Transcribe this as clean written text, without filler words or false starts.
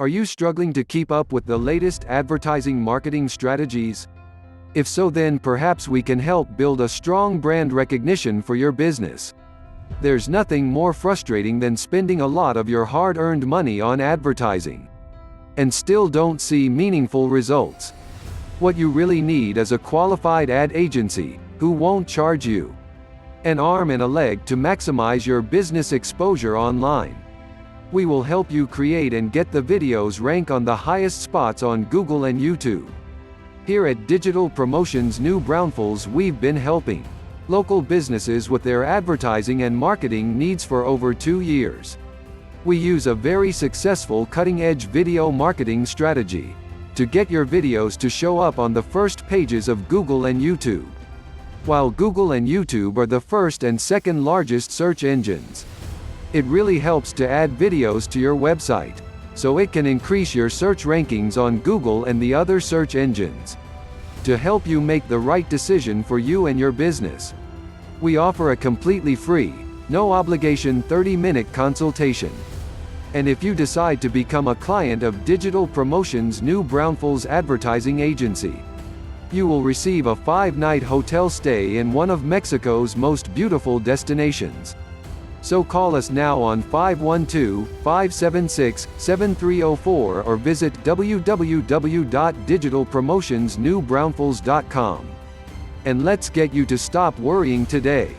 Are you struggling to keep up with the latest advertising marketing strategies? If so, then perhaps we can help build a strong brand recognition for your business. There's nothing more frustrating than spending a lot of your hard-earned money on advertising and still don't see meaningful results. What you really need is a qualified ad agency who won't charge you an arm and a leg to maximize your business exposure online. We will help you create and get the videos rank on the highest spots on Google and YouTube. Here at Digital Promotions New Braunfels, we've been helping local businesses with their advertising and marketing needs for over 2 years. We use a very successful cutting-edge video marketing strategy to get your videos to show up on the first pages of Google and YouTube. While Google and YouTube are the first and second largest search engines, it really helps to add videos to your website, so it can increase your search rankings on Google and the other search engines. To help you make the right decision for you and your business, we offer a completely free, no obligation 30-minute consultation. And if you decide to become a client of Digital Promotions New Braunfels Advertising Agency, you will receive a 5-night hotel stay in one of Mexico's most beautiful destinations. So call us now on 512-576-7304 or visit www.digitalpromosionsnewbraunfels.com. And let's get you to stop worrying today.